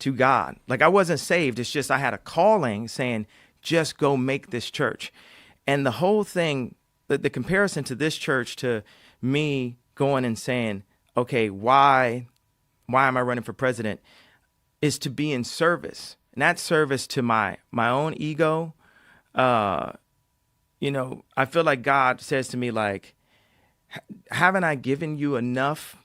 to God. Like I wasn't saved. It's just I had a calling saying, just go make this church. And the whole thing, the comparison to this church to me going and saying, okay, why am I running for president, is to be in service. And that service to my own ego. I feel like God says to me, like, haven't I given you enough?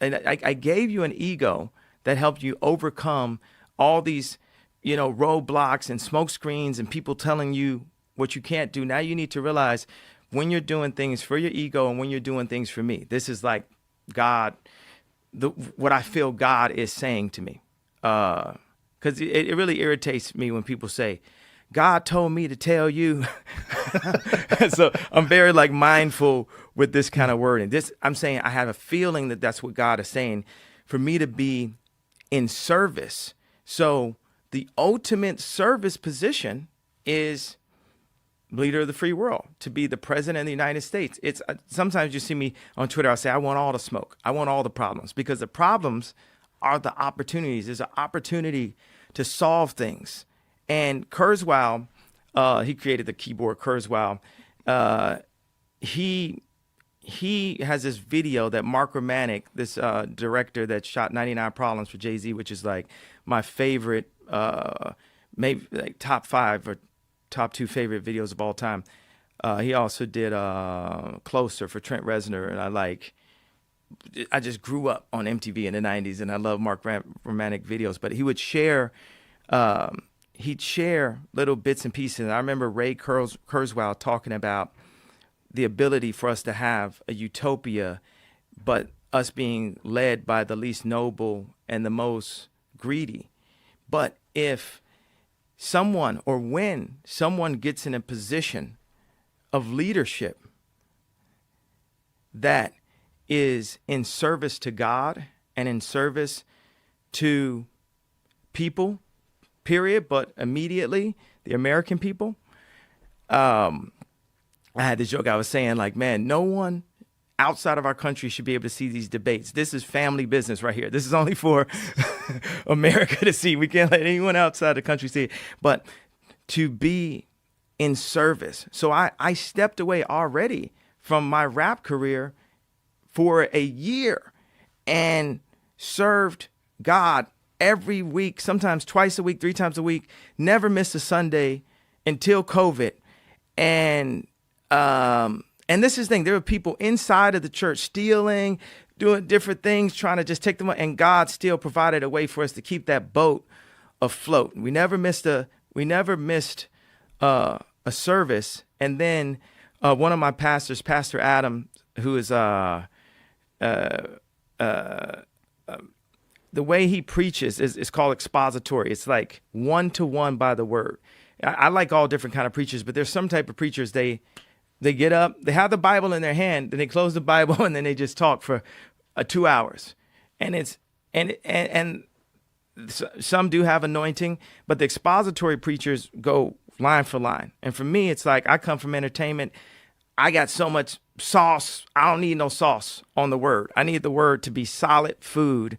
And I gave you an ego that helped you overcome all these, roadblocks and smoke screens and people telling you what you can't do. Now you need to realize when you're doing things for your ego and when you're doing things for me. This is like God, what I feel God is saying to me. Because it really irritates me when people say, God told me to tell you. So I'm very mindful with this kind of wording. I'm saying I have a feeling that that's what God is saying for me to be in service. So the ultimate service position is leader of the free world, to be the president of the United States. It's sometimes you see me on Twitter, I'll say, I want all the smoke. I want all the problems, because the problems are the opportunities. There's an opportunity to solve things. And Kurzweil, he created the keyboard Kurzweil. He has this video that Mark Romanek, this director that shot 99 Problems for Jay-Z, which is like my favorite, maybe like top 5 or top 2 favorite videos of all time. He also did Closer for Trent Reznor, and I just grew up on MTV in the 90s, and I love Mark Romanek videos. But he would share, he'd share little bits and pieces. And I remember Ray Kurzweil talking about the ability for us to have a utopia, but us being led by the least noble and the most greedy. But if someone, or when someone gets in a position of leadership that is in service to God and in service to people, period, but immediately the American people, I had this joke I was saying, like, man, no one outside of our country should be able to see these debates. This is family business right here. This is only for America to see. We can't let anyone outside the country see it. But to be in service. So I stepped away already from my rap career for a year and served God every week, sometimes twice a week, 3 times a week, never missed a Sunday until COVID. And this is the thing, there were people inside of the church stealing, doing different things, trying to just take them, and God still provided a way for us to keep that boat afloat. We never missed a service. And then one of my pastors, Pastor Adam, who is the way he preaches is called expository. It's like 1-to-1 by the word. I like all different kind of preachers, but there's some type of preachers, they get up, they have the Bible in their hand, then they close the Bible, and then they just talk for 2 hours. And some do have anointing, but the expository preachers go line for line. And for me, it's like I come from entertainment. I got so much sauce. I don't need no sauce on the word. I need the word to be solid food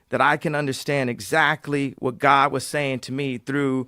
that I can understand exactly what God was saying to me through